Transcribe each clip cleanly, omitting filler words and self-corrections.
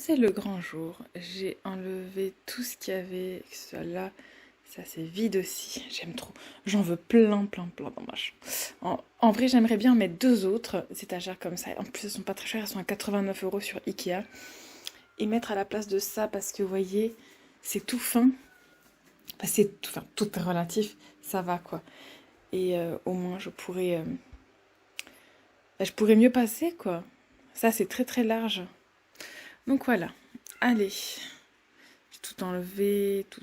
c'est le grand jour. J'ai enlevé tout ce qu'il y avait, que ce soit là. Ça, c'est vide aussi. J'aime trop. J'en veux plein, plein, plein dans ma chambre. En vrai, j'aimerais bien en mettre deux autres étagères comme ça. En plus, elles sont pas très chères. Elles sont à 89 € sur Ikea. Et mettre à la place de ça, parce que vous voyez, c'est tout fin. Enfin, c'est tout, enfin, tout est relatif. Ça va, quoi. Et au moins, je pourrais mieux passer, quoi. Ça, c'est très, très large. Donc voilà. Allez. J'ai tout enlevé, tout.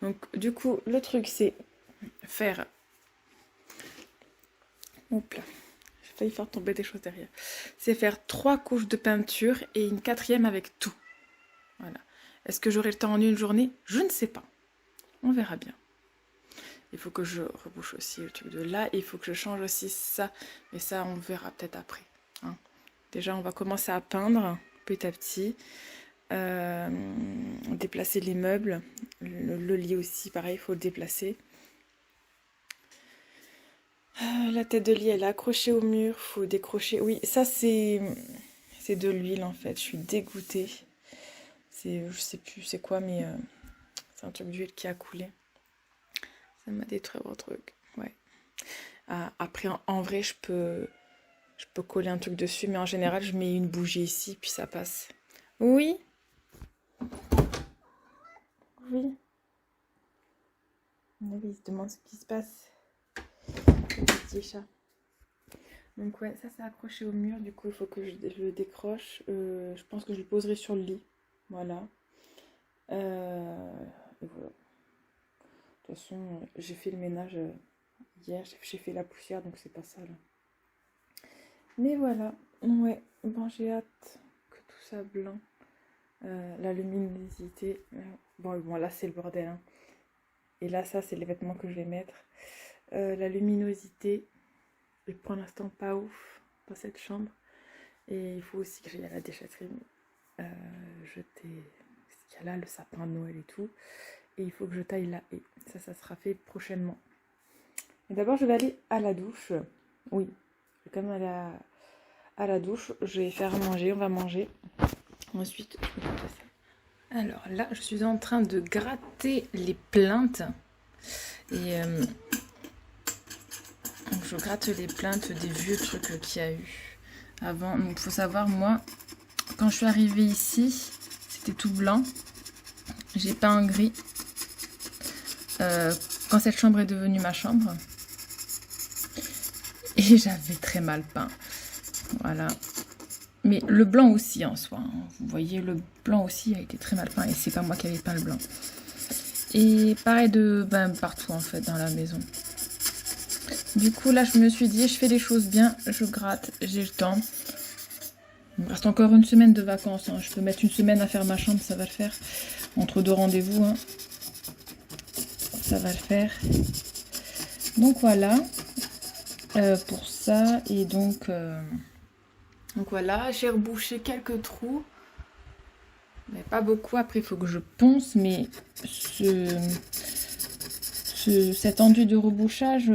Donc du coup, le truc c'est faire... Oups là, j'ai failli faire tomber des choses derrière. C'est faire 3 couches de peinture et une quatrième avec tout. Voilà. Est-ce que j'aurai le temps en une journée? Je ne sais pas. On verra bien. Il faut que je rebouche aussi le truc de là. Et il faut que je change aussi ça. Mais ça, on verra peut-être après. Hein. Déjà, on va commencer à peindre petit à petit. Déplacer les meubles. Le lit aussi, pareil, il faut le déplacer. La tête de lit, elle est accrochée au mur. Faut décrocher. Oui, ça, c'est de l'huile, en fait. Je suis dégoûtée. Je sais plus c'est quoi, mais c'est un truc d'huile qui a coulé. Ça m'a détruit votre truc. Ouais. Après, en vrai, je peux coller un truc dessus, mais en général, je mets une bougie ici, puis ça passe. Oui, oui. Il se demande ce qui se passe. Le petit chat. Donc ouais, ça c'est accroché au mur, du coup il faut que je le décroche. Je pense que je le poserai sur le lit. Voilà. Et voilà. De toute façon, j'ai fait le ménage hier, j'ai fait la poussière, donc c'est pas ça là. Mais voilà. Ouais, bon j'ai hâte que tout ça blanc. La luminosité. Bon là c'est le bordel. Hein. Et là ça c'est les vêtements que je vais mettre. La luminosité est pour l'instant pas ouf dans cette chambre. Et il faut aussi que j'aille à la déchetterie jeter ce qu'il y a là, le sapin de Noël et tout. Et il faut que je taille la haie. Ça sera fait prochainement. Et d'abord, je vais aller à la douche. Oui, je vais quand même aller à la douche. Je vais faire manger, on va manger. Ensuite, je vais faire ça. Alors là, je suis en train de gratter les plaintes. Et donc je gratte les plaintes des vieux trucs qu'il y a eu avant. Donc il faut savoir, moi, quand je suis arrivée ici, c'était tout blanc. J'ai peint en gris. Quand cette chambre est devenue ma chambre. Et j'avais très mal peint. Voilà. Mais le blanc aussi en soi. Hein. Vous voyez, le blanc aussi a été très mal peint. Et c'est pas moi qui avais peint le blanc. Et pareil partout en fait dans la maison. Du coup là je me suis dit, je fais les choses bien. Je gratte, j'ai le temps. Il me reste encore une semaine de vacances. Hein. Je peux mettre une semaine à faire ma chambre, ça va le faire. Entre deux rendez-vous. Hein. Ça va le faire. Donc voilà. Pour ça. Et donc voilà. J'ai rebouché quelques trous. Mais pas beaucoup. Après, il faut que je ponce. Mais cet enduit de rebouchage,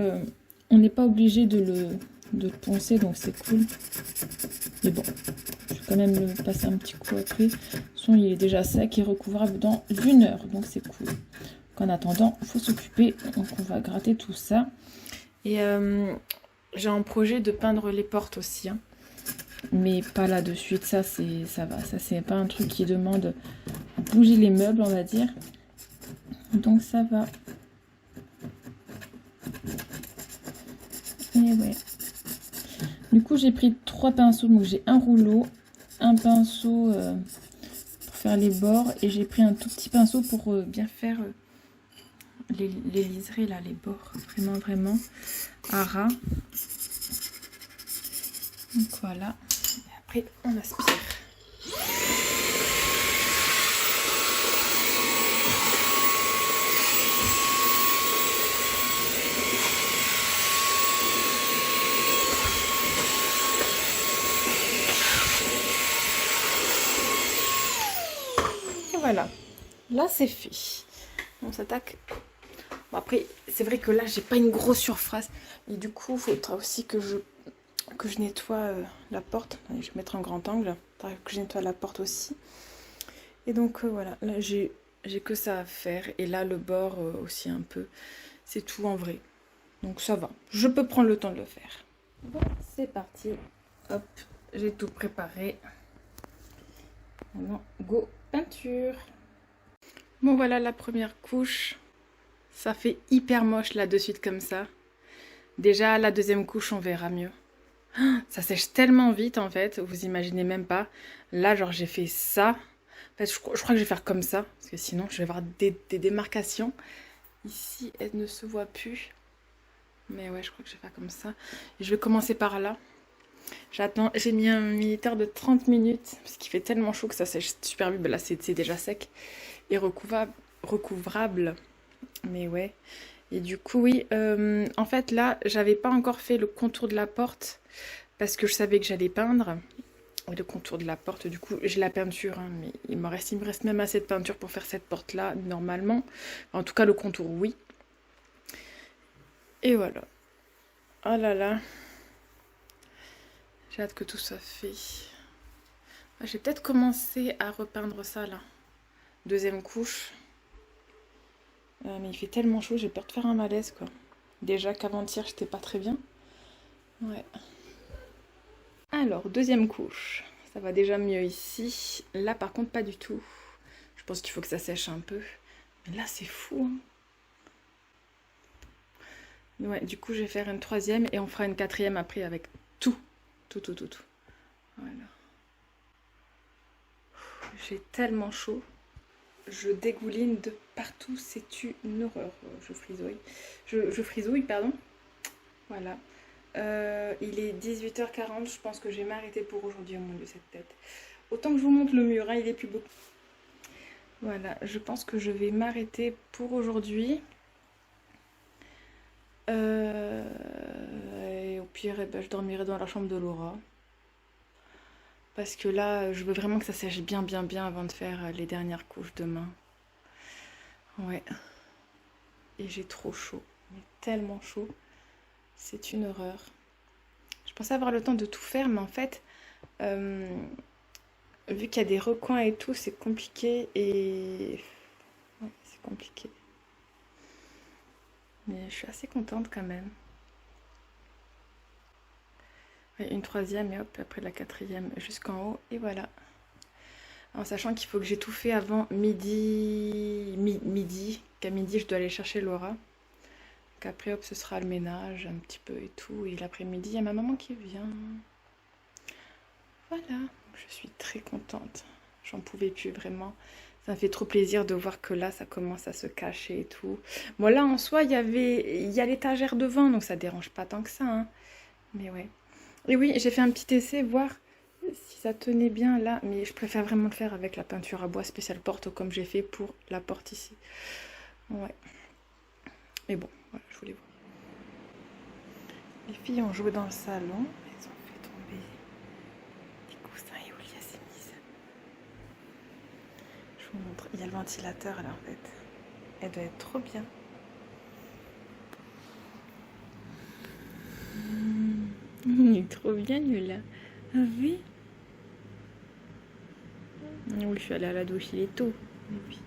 on n'est pas obligé de le poncer. Donc c'est cool. Mais bon. Je vais quand même le passer un petit coup après. De toute façon, il est déjà sec et recouvrable dans 1 heure. Donc c'est cool. Donc, en attendant, il faut s'occuper. Donc on va gratter tout ça. Et j'ai en projet de peindre les portes aussi. Hein. Mais pas là de suite. Ça va. Ça, c'est pas un truc qui demande à bouger les meubles, on va dire. Donc ça va. Et ouais. Du coup, j'ai pris 3 pinceaux. Donc j'ai un rouleau, un pinceau pour faire les bords. Et j'ai pris un tout petit pinceau pour bien faire les liserés, là, les bords. Vraiment à ras. Donc voilà. Et après, on aspire. Voilà, là c'est fait. On s'attaque. Bon, après, c'est vrai que là j'ai pas une grosse surface. Et du coup, il faudra aussi que je que je nettoie la porte. Allez, je vais mettre un grand angle. Que je nettoie la porte aussi. Et donc voilà, là j'ai que ça à faire. Et là le bord aussi un peu. C'est tout en vrai. Donc ça va. Je peux prendre le temps de le faire. Bon, c'est parti. Hop, j'ai tout préparé. Maintenant, go peinture. Bon voilà la première couche. Ça fait hyper moche là de suite comme ça. Déjà la deuxième couche on verra mieux. Ça sèche tellement vite en fait, vous imaginez même pas. Là genre j'ai fait ça. En fait je crois que je vais faire comme ça. Parce que sinon je vais avoir des démarcations. Ici elle ne se voit plus. Mais ouais je crois que je vais faire comme ça. Et je vais commencer par là. J'attends, j'ai mis un militaire de 30 minutes. Parce qu'il fait tellement chaud que ça sèche super vite. Ben là c'est déjà sec. Et recouvrable. Mais ouais. Et du coup, oui, en fait, là, j'avais pas encore fait le contour de la porte parce que je savais que j'allais peindre. Le contour de la porte, du coup, j'ai la peinture, hein, mais il me reste même assez de peinture pour faire cette porte-là, normalement. En tout cas, le contour, oui. Et voilà. Oh là là. J'ai hâte que tout soit fait. Je vais peut-être commencer à repeindre ça, là. Deuxième couche. Mais il fait tellement chaud, j'ai peur de faire un malaise, quoi. Déjà qu'avant-hier, j'étais pas très bien. Ouais. Alors, deuxième couche. Ça va déjà mieux ici. Là, par contre, pas du tout. Je pense qu'il faut que ça sèche un peu. Mais là, c'est fou, hein. Ouais, du coup, je vais faire une troisième et on fera une quatrième après avec tout. Tout. Voilà. J'ai tellement chaud. Je dégouline de partout. C'est une horreur. Je frisouille. Je frisouille, pardon. Voilà. Il est 18h40. Je pense que je vais m'arrêter pour aujourd'hui au moins de cette tête. Autant que je vous montre le mur, hein, il est plus beau. Voilà, je pense que je vais m'arrêter pour aujourd'hui. Et au pire, eh ben, je dormirai dans la chambre de Laura. Parce que là, je veux vraiment que ça sèche bien avant de faire les dernières couches demain. Ouais. Et j'ai trop chaud. Mais tellement chaud. C'est une horreur. Je pensais avoir le temps de tout faire, mais en fait, vu qu'il y a des recoins et tout, c'est compliqué. Et ouais, c'est compliqué. Mais je suis assez contente quand même. Une troisième et hop, après la quatrième jusqu'en haut. Et voilà. En sachant qu'il faut que j'ai tout fait avant midi. Qu'à midi, je dois aller chercher Laura. Qu'après, hop, ce sera le ménage un petit peu et tout. Et l'après-midi, il y a ma maman qui vient. Voilà. Je suis très contente. J'en pouvais plus vraiment. Ça me fait trop plaisir de voir que là, ça commence à se cacher et tout. Bon, là, en soi, il y a l'étagère devant, donc ça dérange pas tant que ça, hein. Mais ouais. Et oui, j'ai fait un petit essai, voir si ça tenait bien là. Mais je préfère vraiment le faire avec la peinture à bois spéciale porte, comme j'ai fait pour la porte ici. Ouais. Mais bon, voilà, je voulais voir. Les filles ont joué dans le salon. Elles ont fait tomber des coussins et Oulia s'est mise. Je vous montre. Il y a le ventilateur là en fait. Elle doit être trop bien. Il est trop bien lui là. Ah oui. Oui, je suis allée à la douche, il est tôt. Et puis.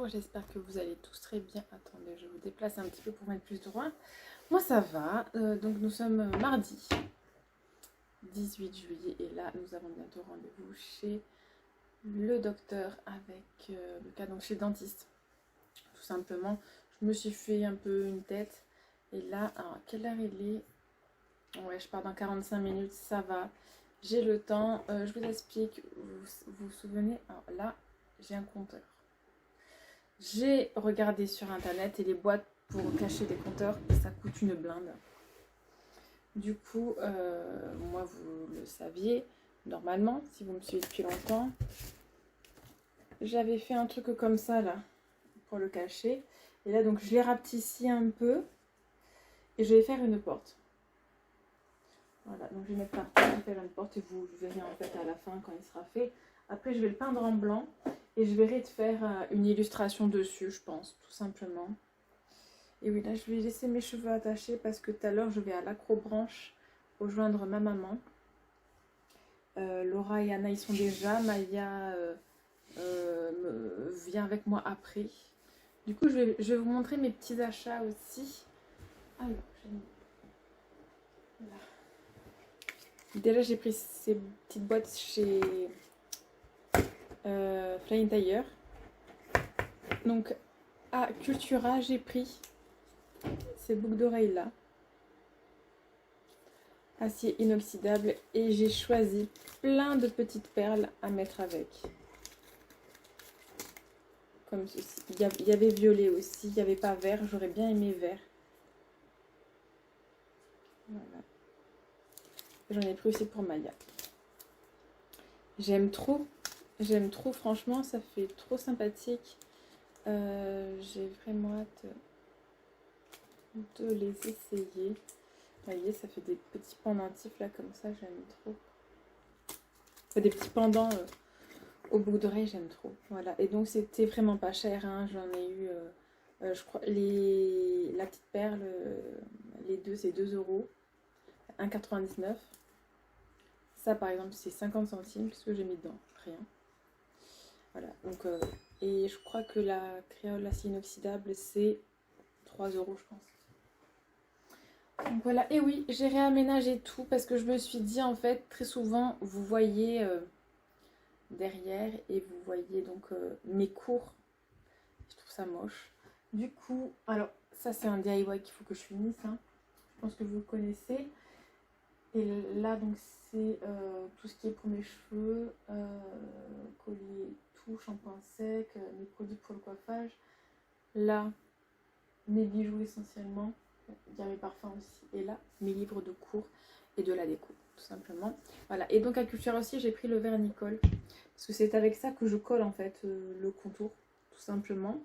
bonjour, j'espère que vous allez tous très bien. Attendez, je vous déplace un petit peu pour mettre plus droit. Moi ça va, donc nous sommes mardi 18 juillet et là nous avons bientôt rendez-vous chez le docteur avec le cas, donc chez le dentiste. Tout simplement, je me suis fait un peu une tête et là, alors quelle heure il est? Ouais, je pars dans 45 minutes, ça va. J'ai le temps, je vous explique, vous vous souvenez? Alors là, j'ai un compteur. J'ai regardé sur internet et les boîtes pour cacher des compteurs, ça coûte une blinde. Du coup, moi vous le saviez, normalement, si vous me suivez depuis longtemps, j'avais fait un truc comme ça là, pour le cacher. Et là donc je l'ai rapetissi un peu et je vais faire une porte. Voilà, donc je vais mettre partout, je vais faire une porte et vous verrez en fait à la fin quand il sera fait. Après je vais le peindre en blanc et je verrai de faire une illustration dessus, je pense, tout simplement. Et oui, là je vais laisser mes cheveux attachés parce que tout à l'heure je vais à l'acrobranche rejoindre ma maman. Laura et Anna ils sont déjà, Maya vient avec moi après. Du coup je vais vous montrer mes petits achats aussi. Alors, voilà. Déjà j'ai pris ces petites boîtes chez Flying Tire. Donc à Cultura j'ai pris ces boucles d'oreilles là, acier inoxydable, et j'ai choisi plein de petites perles à mettre avec. Comme ceci. Il y avait violet aussi, il n'y avait pas vert, j'aurais bien aimé vert. Voilà. J'en ai pris aussi pour Maya. J'aime trop, franchement, ça fait trop sympathique. J'ai vraiment hâte de les essayer. Vous voyez, ça fait des petits pendentifs là comme ça, j'aime trop. Enfin, des petits pendants au bout d'oreille, j'aime trop. Voilà, et donc c'était vraiment pas cher, hein. J'en ai eu, je crois, la petite perle, les deux c'est 2 €, 1,99 €. Ça par exemple c'est 50 centimes, parce que j'ai mis dedans, rien. Voilà, donc, et je crois que la créole acier inoxydable c'est 3 € je pense. Donc voilà, et oui, j'ai réaménagé tout parce que je me suis dit en fait, très souvent, vous voyez derrière et vous voyez donc mes cours. Je trouve ça moche. Du coup, alors ça c'est un DIY qu'il faut que je finisse, hein. Je pense que vous connaissez. Et là donc c'est tout ce qui est pour mes cheveux, collier, tout, shampoing sec, mes produits pour le coiffage. Là, mes bijoux essentiellement. Il y a mes parfums aussi. Et là, mes livres de cours et de la déco, tout simplement. Voilà. Et donc à Cultura aussi, j'ai pris le vernicole. Parce que c'est avec ça que je colle en fait le contour, tout simplement.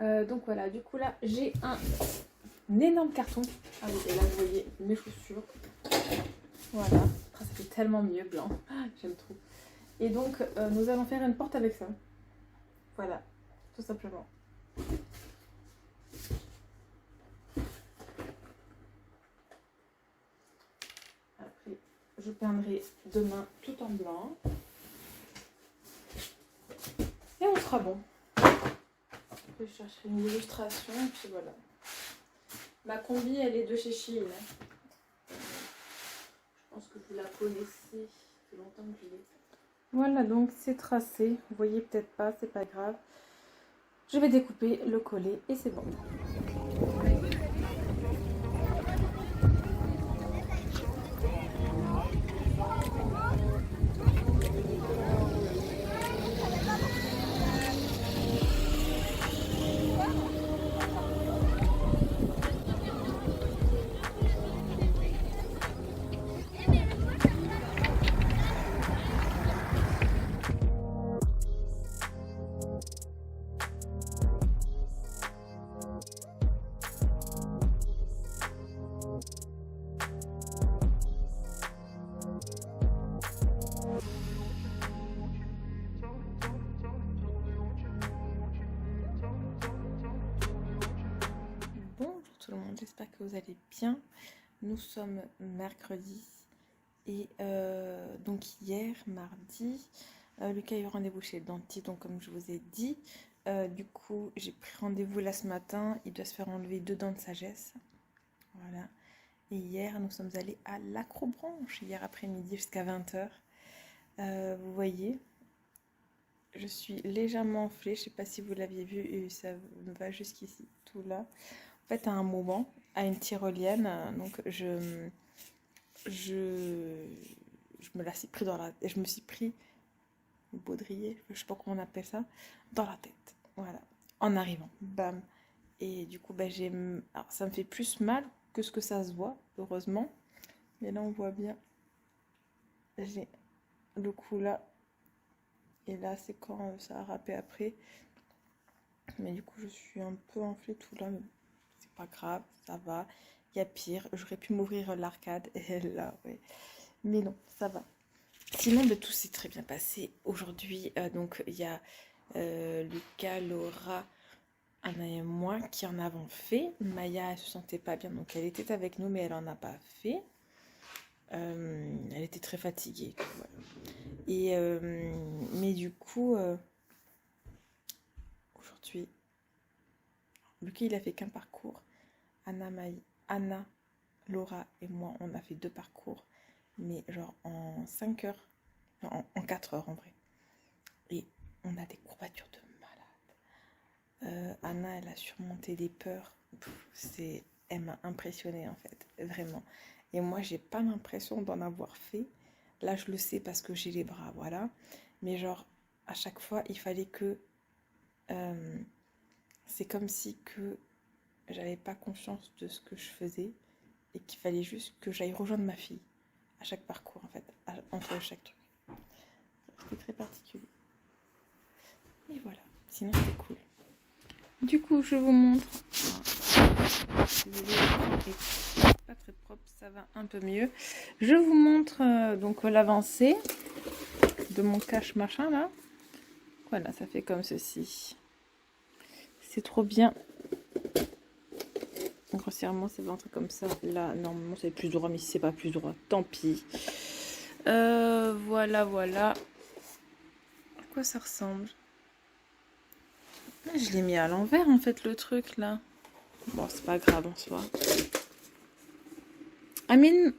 Donc voilà, du coup là, j'ai un énorme carton. Ah oui, et là, vous voyez mes chaussures. Voilà. Ça fait tellement mieux, blanc. J'aime trop. Et donc, nous allons faire une porte avec ça. Voilà, tout simplement. Je peindrai demain tout en blanc. Et on sera bon. Je chercherai une illustration et puis voilà. Ma combi, elle est de chez Shein. Je pense que vous la connaissez. Ça fait longtemps que je l'ai. Voilà, donc c'est tracé. Vous voyez peut-être pas, c'est pas grave. Je vais découper, le coller et c'est bon. Tout le monde, j'espère que vous allez bien. Nous sommes mercredi et donc hier, mardi, Lucas a eu rendez-vous chez le dentiste, donc comme je vous ai dit, Du coup, j'ai pris rendez-vous là ce matin. Il doit se faire enlever 2 dents de sagesse. Voilà. Et hier, nous sommes allés à l'Acrobranche, hier après-midi jusqu'à 20h. Vous voyez, je suis légèrement enflée. Je ne sais pas si vous l'aviez vu, et ça me va jusqu'ici, tout là. En fait, à un moment, à une tyrolienne, donc je me la suis pris dans la... Je me suis pris le baudrier, je sais pas comment on appelle ça, dans la tête. Voilà. En arrivant. Bam. Et du coup, alors, ça me fait plus mal que ce que ça se voit, heureusement. Mais là, on voit bien. J'ai le coup là. Et là, c'est quand ça a râpé après. Mais du coup, je suis un peu enflée tout là. Mais c'est pas grave, ça va. Il y a pire. J'aurais pu m'ouvrir l'arcade. Et là, ouais. Mais non, ça va. Sinon, tout s'est très bien passé. Aujourd'hui, donc, il y a Lucas, Laura, Anna et moi qui en avons fait. Maya, elle se sentait pas bien, donc elle était avec nous, mais elle en a pas fait. Elle était très fatiguée. Voilà. Et mais du coup, aujourd'hui, Lucas, il a fait qu'un parcours. Anna, Laura et moi, on a fait 2 parcours, mais genre en 5 heures, non, en 4 heures en vrai. Et on a des courbatures de malade. Anna, elle a surmonté des peurs. Elle m'a impressionnée en fait, vraiment. Et moi, j'ai pas l'impression d'en avoir fait. Là, je le sais parce que j'ai les bras, voilà. Mais genre, à chaque fois, il fallait que... c'est comme si que j'avais pas conscience de ce que je faisais et qu'il fallait juste que j'aille rejoindre ma fille à chaque parcours, en fait, entre chaque truc. C'était très particulier. Et voilà. Sinon, c'était cool. Du coup, je vous montre. Désolée, c'est pas très propre, ça va un peu mieux. Je vous montre donc l'avancée de mon cache machin là. Voilà, ça fait comme ceci. C'est trop bien. Grossièrement, ça va entrer comme ça. Là, normalement, c'est plus droit, mais si c'est pas plus droit, tant pis. Voilà, voilà. À quoi ça ressemble? Je l'ai mis à l'envers, en fait, le truc, là. Bon, c'est pas grave, en soi. Amine.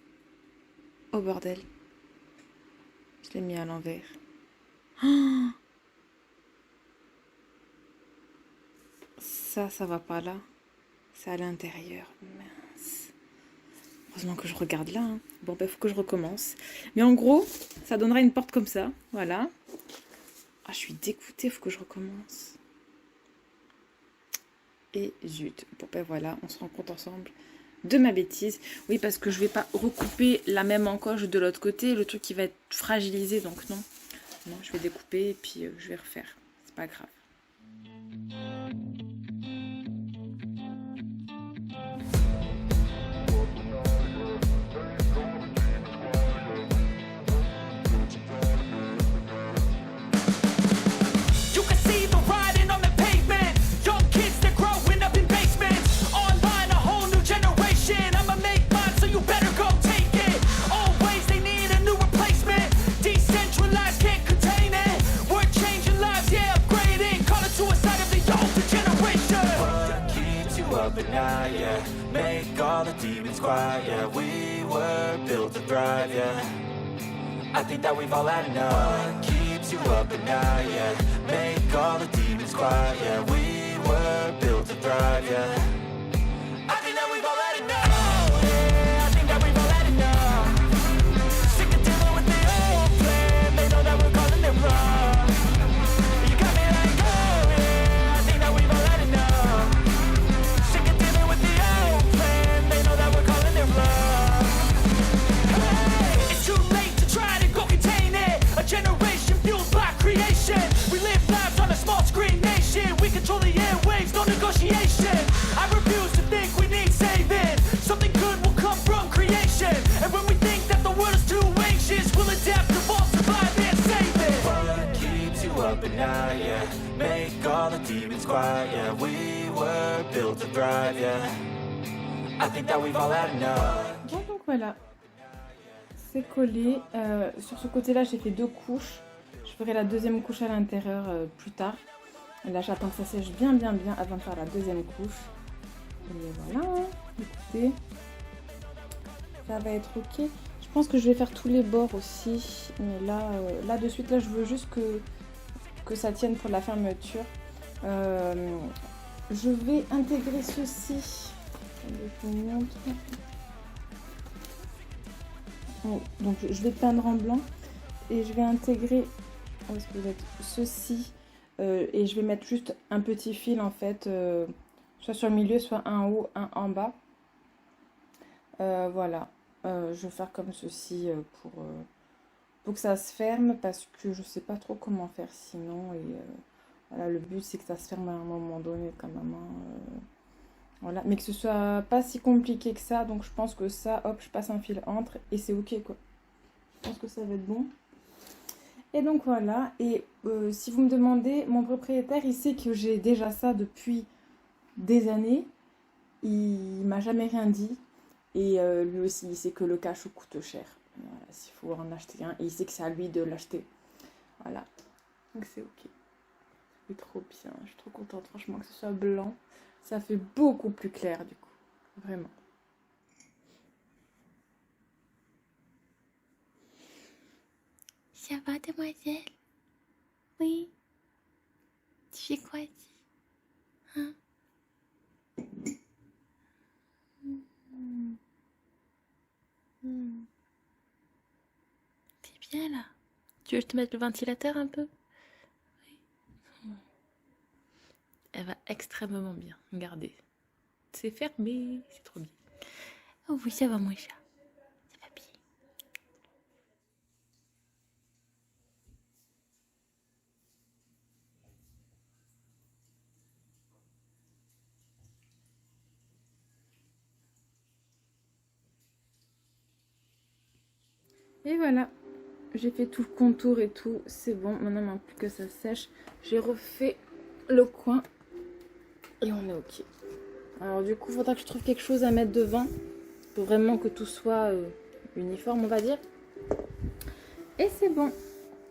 Oh, bordel. Je l'ai mis à l'envers. Oh, ça va pas là. C'est à l'intérieur. Mince. Heureusement que je regarde là. Hein. Bon, il faut que je recommence. Mais en gros, ça donnera une porte comme ça. Voilà. Ah, je suis dégoûtée, il faut que je recommence. Et zut. Bon, ben voilà, on se rend compte ensemble de ma bêtise. Oui, parce que je vais pas recouper la même encoche de l'autre côté. Le truc qui va être fragilisé, donc non. Non, je vais découper et puis je vais refaire. C'est pas grave. I think that we've all had enough. What keeps you up at night, yeah. Make all the demons quiet, yeah. We were built to thrive, yeah. I think that we've all had enough, yeah. I think that we've all had enough. Sick of dealing with the old plan. They know that we're calling it wrong. You got me like, oh yeah. I think that we've all had enough. Sick of dealing with the old plan. They know that we're calling it wrong. Hey, it's too late to try to go contain it. A generation fueled by creation. We live lives on a small screen nation. We control the airwaves, no negotiation. I refuse to think we need saving. Something good will come from creation. And when we think that the world is too anxious, we'll adapt, evolve, survive, and save it. What keeps you up at night, yeah. Make all the demons quiet, yeah. We were built to thrive, yeah. I think that we've all had enough. Bon, donc voilà. C'est collé. Sur ce côté-là, j'ai fait 2 couches. Je ferai la deuxième couche à l'intérieur plus tard. Et là, j'attends que ça sèche bien avant de faire la deuxième couche. Et voilà, écoutez, ça va être ok. Je pense que je vais faire tous les bords aussi. Mais là de suite, là, je veux juste que ça tienne pour la fermeture. Je vais intégrer ceci. Je vous montre. Donc je vais peindre en blanc et je vais intégrer, où est-ce que vous êtes, ceci, et je vais mettre juste un petit fil en fait, soit sur le milieu, soit un en haut, un en bas. Voilà, je vais faire comme ceci pour que ça se ferme, parce que je sais pas trop comment faire sinon. Et voilà, le but c'est que ça se ferme à un moment donné quand même. Voilà, mais que ce soit pas si compliqué que ça. Donc je pense que ça, hop, je passe un fil entre et c'est ok quoi. Je pense que ça va être bon. Et donc voilà. Et si vous me demandez, mon propriétaire, il sait que j'ai déjà ça depuis des années. Il m'a jamais rien dit. Et lui aussi, il sait que le cachou coûte cher. Voilà, s'il faut en acheter un. Et il sait que c'est à lui de l'acheter. Voilà. Donc c'est ok. C'est trop bien. Je suis trop contente, franchement, que ce soit blanc. Ça fait beaucoup plus clair du coup, vraiment. Ça va, demoiselle? Oui. Tu fais quoi ici? Hein? C'est bien là. Tu veux que je te mette le ventilateur un peu? Oui. Elle va extrêmement bien. Regardez. C'est fermé. C'est trop bien. Oh oui, ça va mon chat. Ça va bien. Et voilà, j'ai fait tout le contour et tout, c'est bon. Maintenant, il manque plus que ça sèche. J'ai refait le coin et on est ok. Alors du coup, il faudra que je trouve quelque chose à mettre devant pour vraiment que tout soit uniforme, on va dire. Et c'est bon.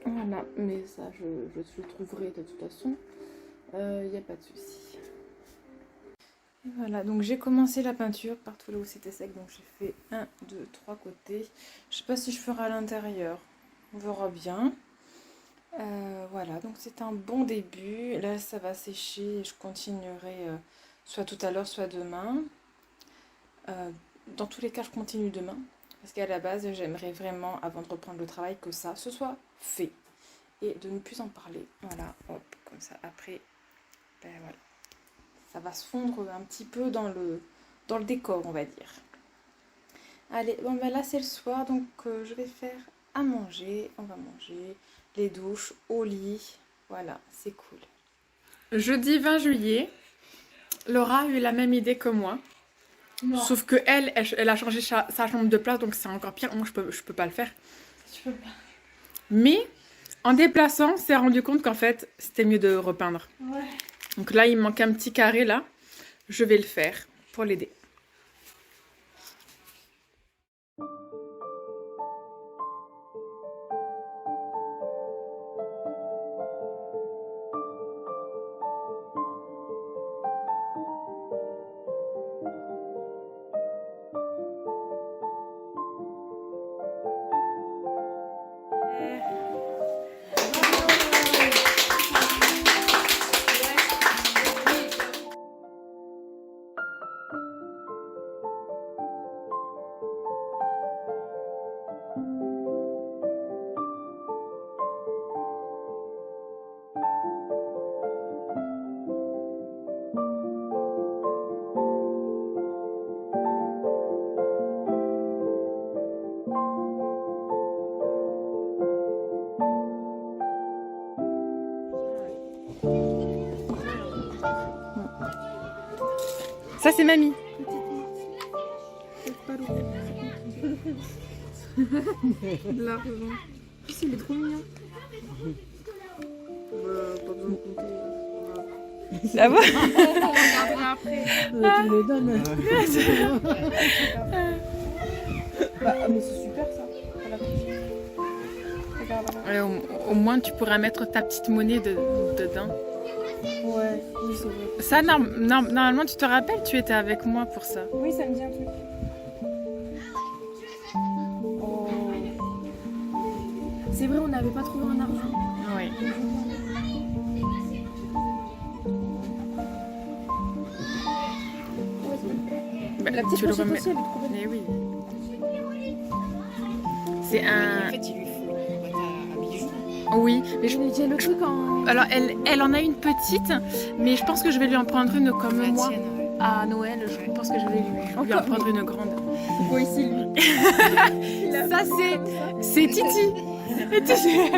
Voilà, mais ça, je le trouverai de toute façon. Il n'y a pas de souci. Et voilà, donc j'ai commencé la peinture partout là où c'était sec. Donc j'ai fait 1, 2, 3 côtés. Je sais pas si je ferai à l'intérieur. On verra bien. Voilà, donc c'est un bon début. Là, ça va sécher. Je continuerai soit tout à l'heure, soit demain. Dans tous les cas, je continue demain. Parce qu'à la base, j'aimerais vraiment, avant de reprendre le travail, que ça se soit fait. Et de ne plus en parler. Voilà, hop, comme ça. Après, ben voilà. Ça va se fondre un petit peu dans le décor, on va dire. Allez, bon ben là c'est le soir, donc je vais faire à manger. On va manger, les douches, au lit. Voilà, c'est cool. Jeudi 20 juillet, Laura a eu la même idée que moi. Non. Sauf que elle a changé sa chambre de place, donc c'est encore pire. Moi, je peux pas le faire. Tu peux pas. Mais en déplaçant, on s'est rendu compte qu'en fait, c'était mieux de repeindre. Ouais. Donc là, il me manque un petit carré là. Je vais le faire pour l'aider. Ça, c'est mamie. L'argent. Il est trop mignon. Pas besoin de compter. Ah bon? On regardera après. Tu me donnes. Mais c'est super ça. Regarde. Au moins, tu pourras mettre ta petite monnaie dedans. Ouais, oui, c'est vrai. Ça, normalement, tu te rappelles, tu étais avec moi pour ça. Oui, ça me dit un truc. Oh. C'est vrai, on n'avait pas trouvé un argent. Oui. Bah, La petite tu le pochette remets. aussi, elle est trop belle. Mais oui. C'est un. En fait, il lui faut une boîte à bijoux. Oui, mais je... J'ai le truc en... alors elle en a une petite, mais je pense que je vais lui en prendre une comme La moi tienne, ouais. à Noël. Je pense que je vais lui en prendre une grande. Bon, ici, lui. Ça c'est Titi. Et Titi.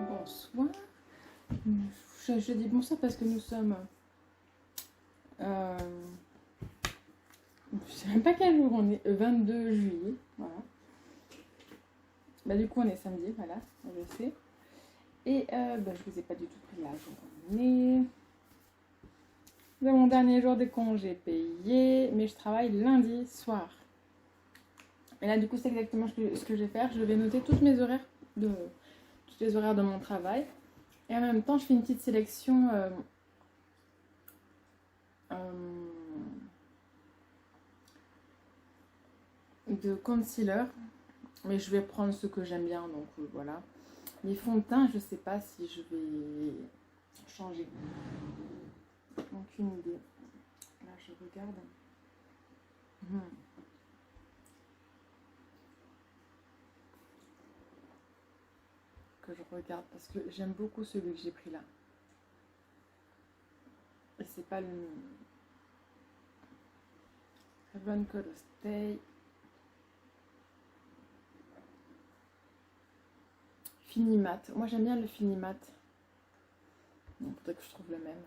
Bonsoir. Je dis bonsoir parce que nous sommes... je sais même pas quel jour on est. 22 juillet. Voilà. Bah, du coup, on est samedi, voilà. Je sais. Et je vous ai pas du tout pris la journée. C'est mon dernier jour de congé payé. Mais je travaille lundi soir. Et là, du coup, c'est exactement ce que je vais faire. Je vais noter toutes mes horaires tous les horaires de mon travail. Et en même temps, je fais une petite sélection de concealer. Mais je vais prendre ce que j'aime bien, donc voilà. Les fonds de teint, je sais pas si je vais changer. Aucune idée. Là, je regarde. Que je regarde parce que j'aime beaucoup celui que j'ai pris là. Et c'est pas le Heaven Color Stay. Finimat. Moi j'aime bien le Finimat. Donc peut-être que je trouve le même.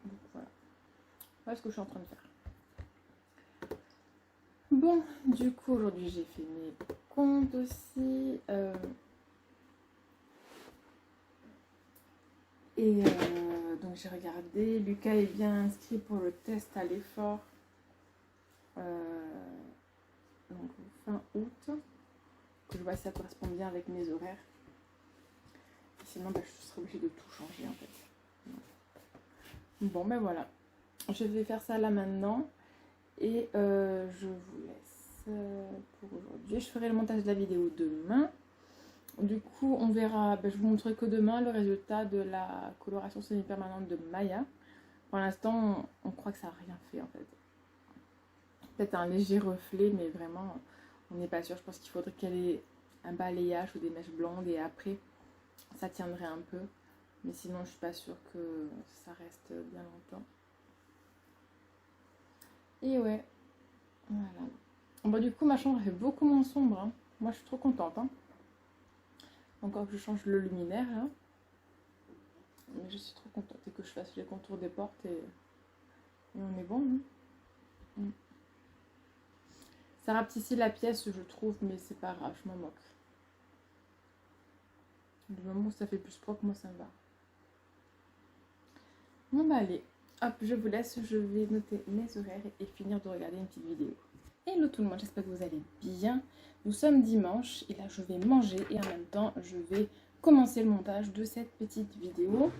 Donc voilà. Voilà ce que je suis en train de faire. Bon, du coup aujourd'hui j'ai fait mes comptes aussi. Donc j'ai regardé. Lucas est bien inscrit pour le test à l'effort. Donc fin août. Que je vois si ça correspond bien avec mes horaires. Et sinon je serai obligée de tout changer en fait. Bon ben voilà. Je vais faire ça là maintenant. Et je vous laisse pour aujourd'hui. Je ferai le montage de la vidéo demain. Du coup, on verra, je vous montrerai que demain le résultat de la coloration semi-permanente de Maya. Pour l'instant, on croit que ça n'a rien fait en fait. Peut-être un léger reflet, mais vraiment, on n'est pas sûr. Je pense qu'il faudrait qu'elle ait un balayage ou des mèches blondes et après, ça tiendrait un peu. Mais sinon, je suis pas sûre que ça reste bien longtemps. Et ouais, voilà. Bon, du coup, ma chambre est beaucoup moins sombre. Hein. Moi, je suis trop contente. Hein. Encore que je change le luminaire, là. Mais je suis trop contente. Et que je fasse les contours des portes et on est bon. Hein. Ça rapetissait la pièce, je trouve, mais c'est pas grave, je m'en moque. Du moment où ça fait plus propre, moi ça me va. Bon bah allez, hop, je vous laisse, je vais noter mes horaires et finir de regarder une petite vidéo. Hello tout le monde, j'espère que vous allez bien. Nous sommes dimanche et là je vais manger et en même temps je vais commencer le montage de cette petite vidéo.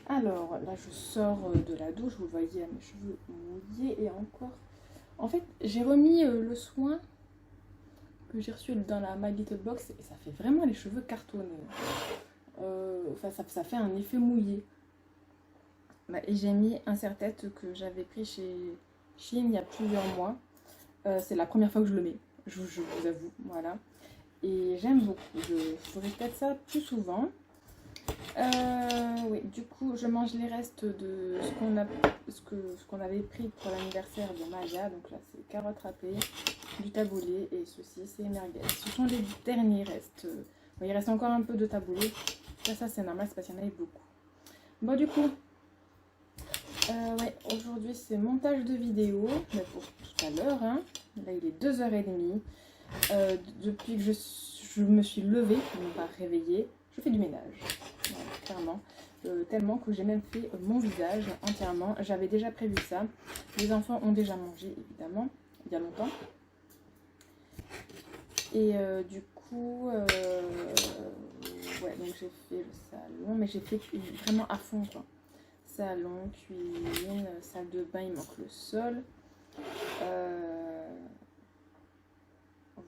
Alors là je sors de la douche, vous voyez mes cheveux mouillés et encore. En fait j'ai remis le soin que j'ai reçu dans la My Little Box et ça fait vraiment les cheveux cartonnés. Enfin ça fait un effet mouillé. Bah, et j'ai mis un serre-tête que j'avais pris chez Shein il y a plusieurs mois. C'est la première fois que je le mets, je vous avoue, voilà. Et j'aime beaucoup, je ferai peut-être ça plus souvent. Oui, du coup, je mange les restes de ce qu'on avait pris pour l'anniversaire de Maya. Donc là, c'est carottes râpées, du taboulé et ceci, c'est merguez. Ce sont les derniers restes. Bon, il reste encore un peu de taboulé. Ça c'est normal, c'est parce qu'il y en avait beaucoup. Bon, du coup, ouais, aujourd'hui, c'est montage de vidéo, mais pour tout à l'heure. Hein. Là, il est 2h30. Depuis que je me suis levée, je ne me suis pas réveillée, je fais du ménage. Voilà, clairement. Tellement que j'ai même fait mon visage entièrement. J'avais déjà prévu ça. Les enfants ont déjà mangé, évidemment, il y a longtemps. Et du coup, ouais, donc j'ai fait le salon, mais j'ai fait vraiment à fond, quoi. Salon, cuisine, salle de bain, il manque le sol.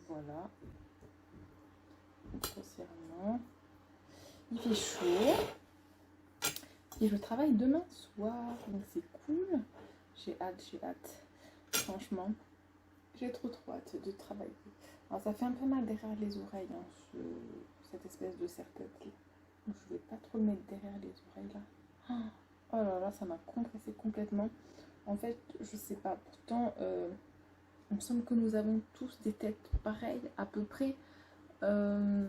Voilà. Grossièrement. Il fait chaud. Et je travaille demain soir. Donc c'est cool. J'ai hâte. Franchement. J'ai trop hâte de travailler. Alors ça fait un peu mal derrière les oreilles, hein, cette espèce de serre-tête là. Donc je vais pas trop le mettre derrière les oreilles là. Oh là là, ça m'a compressé complètement. En fait, je sais pas. Pourtant, il me semble que nous avons tous des têtes pareilles, à peu près. Mais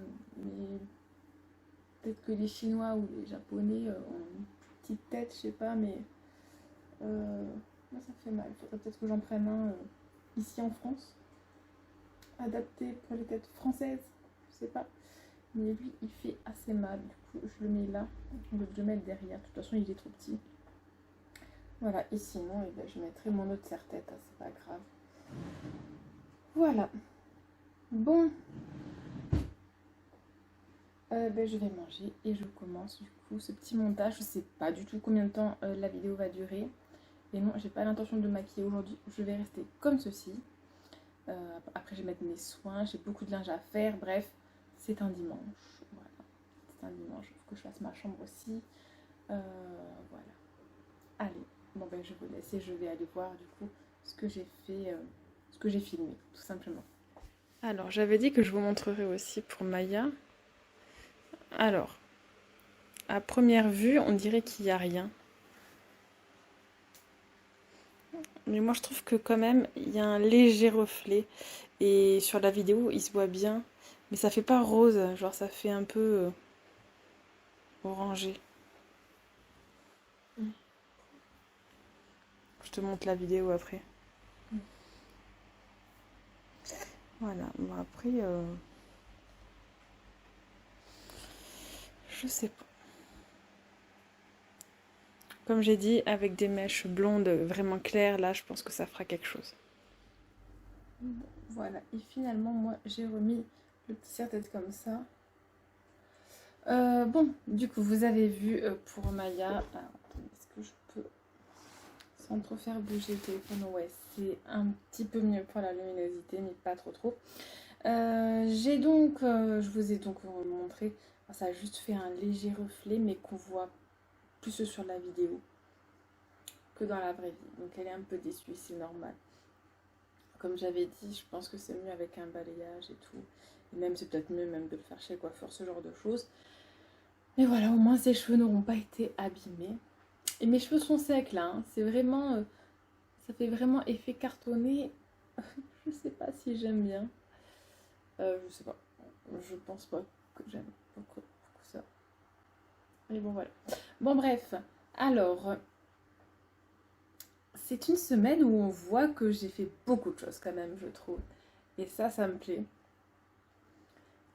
peut-être que les Chinois ou les Japonais ont une petite tête, je sais pas, mais moi ça fait mal. Il faudrait peut-être que j'en prenne un ici en France, adapté pour les têtes françaises, je sais pas. Mais lui, il fait assez mal. Du coup, je le mets là. Je vais le mettre derrière. De toute façon, il est trop petit. Voilà. Et sinon, eh ben, je mettrai mon autre serre-tête. Hein, c'est pas grave. Voilà. Bon. Ben, je vais manger et je commence du coup ce petit montage. Je sais pas du tout combien de temps la vidéo va durer. Et non, j'ai pas l'intention de maquiller aujourd'hui. Je vais rester comme ceci. Après, je vais mettre mes soins. J'ai beaucoup de linge à faire. Bref. C'est un dimanche, voilà. C'est un dimanche, il faut que je fasse ma chambre aussi. Voilà. Allez, bon ben je vous laisse et je vais aller voir du coup ce que j'ai fait, ce que j'ai filmé, tout simplement. Alors, j'avais dit que je vous montrerai aussi pour Maya. Alors, à première vue, on dirait qu'il n'y a rien. Mais moi, je trouve que quand même, il y a un léger reflet. Et sur la vidéo, il se voit bien. Mais ça fait pas rose, genre ça fait un peu orangé. Je te montre la vidéo après. Voilà, bon après, je sais pas. Comme j'ai dit, avec des mèches blondes vraiment claires, là, je pense que ça fera quelque chose. Bon, voilà, et finalement, moi, j'ai remis le petit serre-tête comme ça. Bon, du coup, vous avez vu pour Maya. Alors, attendez, est-ce que je peux, sans trop faire bouger le téléphone? Ouais, c'est un petit peu mieux pour la luminosité, mais pas trop. J'ai donc, je vous ai donc montré, ça a juste fait un léger reflet, mais qu'on voit plus sur la vidéo que dans la vraie vie. Donc elle est un peu déçue, c'est normal. Comme j'avais dit, je pense que c'est mieux avec un balayage et tout. Et même, c'est peut-être mieux même de le faire chez le coiffeur, ce genre de choses. Mais voilà, au moins ses cheveux n'auront pas été abîmés. Et mes cheveux sont secs là, hein. C'est vraiment... ça fait vraiment effet cartonné. Je sais pas si j'aime bien. Je sais pas. Je pense pas que j'aime beaucoup ça. Mais bon, voilà. Bon, bref. Alors... c'est une semaine où on voit que j'ai fait beaucoup de choses quand même, je trouve. Et ça me plaît.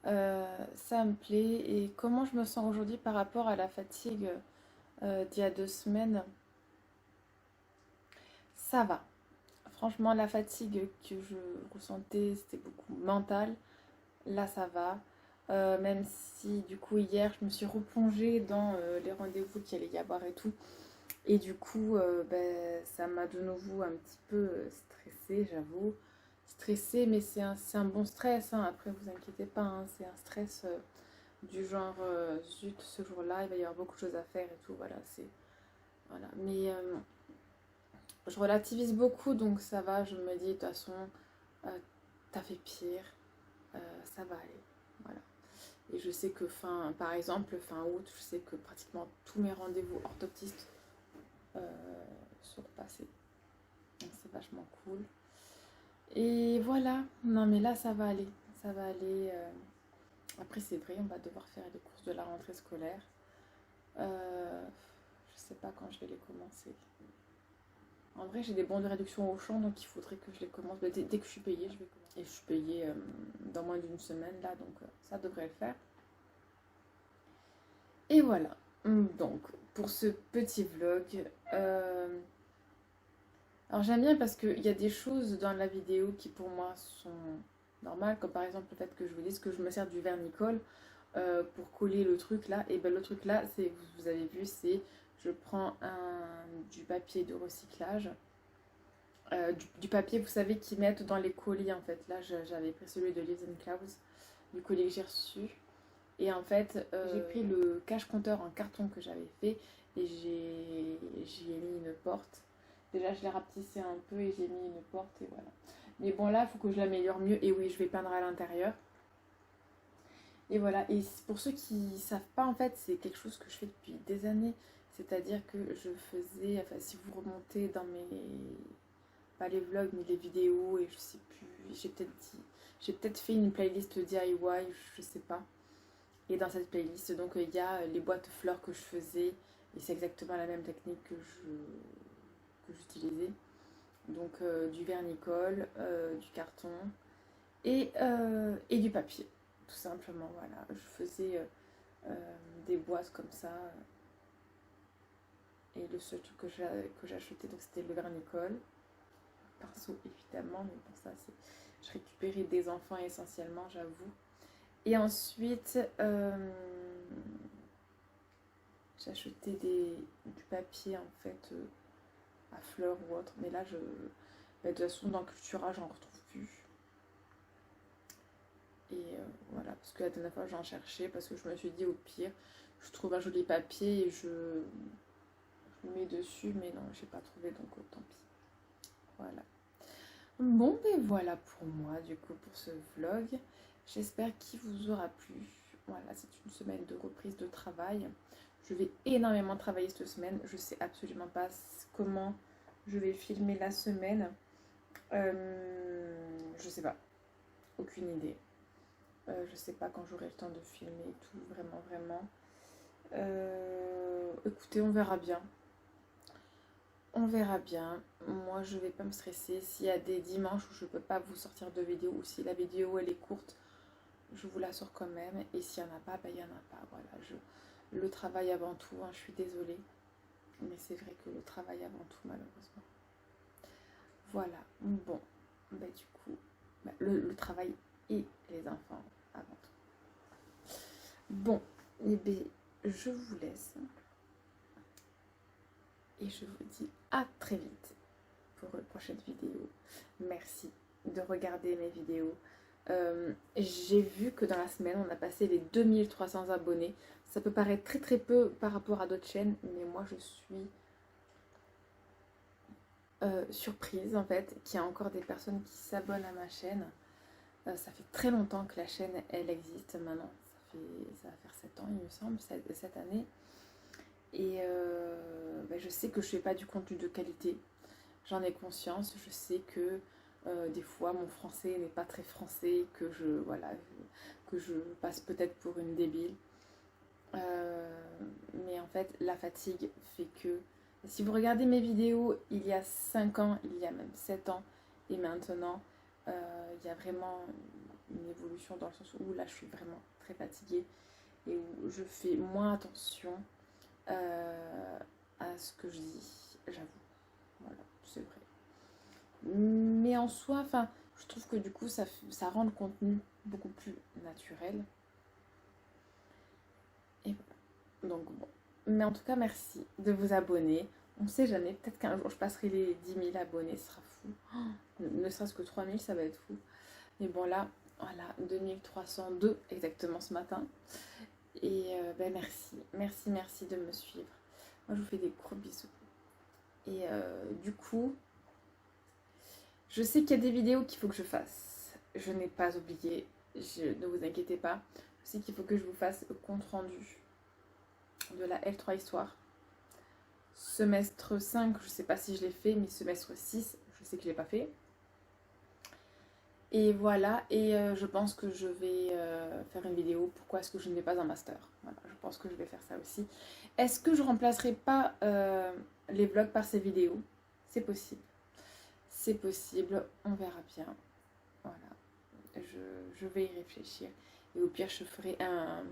Ça me plaît. Et comment je me sens aujourd'hui par rapport à la fatigue d'il y a 2 semaines? Ça va. Franchement, la fatigue que je ressentais, c'était beaucoup mental. Là, ça va. Même si, du coup, hier, je me suis replongée dans les rendez-vous qu'il allait y avoir et tout. Et du coup, ça m'a de nouveau un petit peu stressée, j'avoue. Stressée, mais c'est un bon stress, hein. Après, vous inquiétez pas, hein. C'est un stress du genre, zut, ce jour-là, il va y avoir beaucoup de choses à faire et tout. Voilà, c'est... Voilà. Mais je relativise beaucoup, donc ça va. Je me dis, de toute façon, t'as fait pire, ça va aller. Voilà. Et je sais que par exemple, fin août, je sais que pratiquement tous mes rendez-vous orthoptistes sont repassés. Donc c'est vachement cool. Et voilà. Non mais là, ça va aller. Ça va aller. Après, c'est vrai, on va devoir faire les courses de la rentrée scolaire. Je sais pas quand je vais les commencer. En vrai, j'ai des bons de réduction au champ, donc il faudrait que je les commence. Dès que je suis payée, je vais commencer. Et je suis payée dans moins d'une semaine, là, donc ça devrait le faire. Et voilà. Donc, pour ce petit vlog, alors j'aime bien parce qu'il y a des choses dans la vidéo qui pour moi sont normales, comme par exemple le fait que je vous dise que je me sers du vernis-colle pour coller le truc là. Et ben le truc là, c'est, vous avez vu, c'est je prends du papier de recyclage, du papier, vous savez, qu'ils mettent dans les colis en fait. Là, j'avais pris celui de Leaves and Clouds, du colis que j'ai reçu. Et en fait, j'ai pris le cache-compteur en carton que j'avais fait et j'y ai mis une porte. Déjà, je l'ai rapetissé un peu et j'ai mis une porte et voilà. Mais bon, là, il faut que je l'améliore mieux. Et oui, je vais peindre à l'intérieur. Et voilà. Et pour ceux qui ne savent pas, en fait, c'est quelque chose que je fais depuis des années. C'est-à-dire que je faisais, enfin, si vous remontez dans pas les vlogs, mais les vidéos, et je sais plus, j'ai peut-être fait une playlist DIY, je sais pas. Et dans cette playlist, donc, il y a les boîtes fleurs que je faisais. Et c'est exactement la même technique que j'utilisais. Donc du vernis-colle, du carton et du papier. Tout simplement, voilà. Je faisais des boîtes comme ça. Et le seul truc que j'achetais, donc c'était le vernis-colle. Pinceau, évidemment, mais bon, ça, c'est... Je récupérais des enfants essentiellement, j'avoue. Et ensuite, j'achetais du papier, en fait, à fleurs ou autre. Mais là, de toute façon, dans Cultura, j'en retrouve plus. Et voilà, parce que la dernière fois, j'en cherchais, parce que je me suis dit, au pire, je trouve un joli papier et je le mets dessus. Mais non, j'ai pas trouvé, donc tant pis. Voilà. Bon, ben voilà pour moi, du coup, pour ce vlog. J'espère qu'il vous aura plu. Voilà, c'est une semaine de reprise de travail. Je vais énormément travailler cette semaine. Je sais absolument pas comment je vais filmer la semaine. Je sais pas. Aucune idée. Je sais pas quand j'aurai le temps de filmer et tout. Vraiment, vraiment. Écoutez, on verra bien. On verra bien. Moi, je vais pas me stresser. S'il y a des dimanches où je peux pas vous sortir de vidéo, ou si la vidéo elle est courte, je vous la sors quand même. Et s'il y en a pas, ben il y en a pas. Voilà, le travail avant tout, hein, je suis désolée. Mais c'est vrai que le travail avant tout, malheureusement. Voilà. Bon. Ben, du coup, ben, le travail et les enfants avant tout. Bon. Et bien, je vous laisse. Et je vous dis à très vite pour une prochaine vidéo. Merci de regarder mes vidéos. J'ai vu que dans la semaine, on a passé les 2300 abonnés. Ça peut paraître très très peu par rapport à d'autres chaînes, mais moi je suis surprise en fait qu'il y a encore des personnes qui s'abonnent à ma chaîne. Ça fait très longtemps que la chaîne elle existe maintenant. Ça va faire 7 ans il me semble, cette année. Et je sais que je ne fais pas du contenu de qualité. J'en ai conscience. Je sais que des fois mon français n'est pas très français, que je passe peut-être pour une débile. Mais en fait, la fatigue fait que... Si vous regardez mes vidéos il y a 5 ans, il y a même 7 ans, et maintenant, il y a vraiment une évolution dans le sens où là je suis vraiment très fatiguée et où je fais moins attention à ce que je dis, j'avoue. Voilà, c'est vrai. Mais en soi, enfin, je trouve que du coup ça rend le contenu beaucoup plus naturel. Et voilà. Donc bon. Mais en tout cas, merci de vous abonner. On sait jamais, peut-être qu'un jour je passerai les 10 000 abonnés, ce sera fou. Oh, ne serait-ce que 3 000, ça va être fou. Mais bon là, voilà, 2302 exactement ce matin. Et ben merci de me suivre. Moi je vous fais des gros bisous. Et du coup, je sais qu'il y a des vidéos qu'il faut que je fasse. Je n'ai pas oublié, ne vous inquiétez pas. Je sais qu'il faut que je vous fasse le compte rendu de la L3 Histoire. Semestre 5, je ne sais pas si je l'ai fait, mais semestre 6, je sais que je ne l'ai pas fait. Et voilà, et je pense que je vais faire une vidéo. Pourquoi est-ce que je ne vais pas en master? Voilà, je pense que je vais faire ça aussi. Est-ce que je remplacerai pas les vlogs par ces vidéos? C'est possible. C'est possible, on verra bien. Voilà, je vais y réfléchir. Et au pire, je ferai un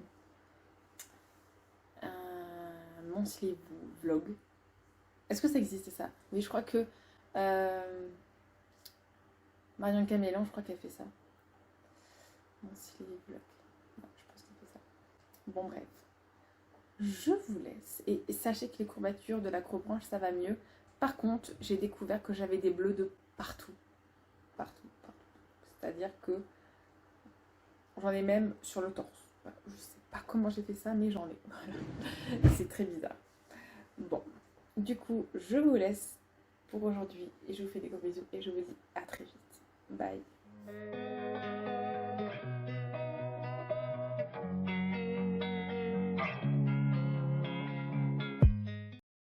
monthly vlog. Est-ce que ça existe ça? Oui, je crois que Marion Camélon, je crois qu'elle fait ça. Monthly vlog. Ouais, je pense qu'elle fait ça. Bon, bref. Je vous laisse. Et sachez que les courbatures de l'acrobranche, ça va mieux. Par contre, j'ai découvert que j'avais des bleus de partout. Partout. C'est-à-dire que j'en ai même sur le torse. Voilà. Je sais pas comment j'ai fait ça, mais j'en ai. Voilà. C'est très bizarre. Bon. Du coup, je vous laisse pour aujourd'hui. Et je vous fais des gros bisous. Et je vous dis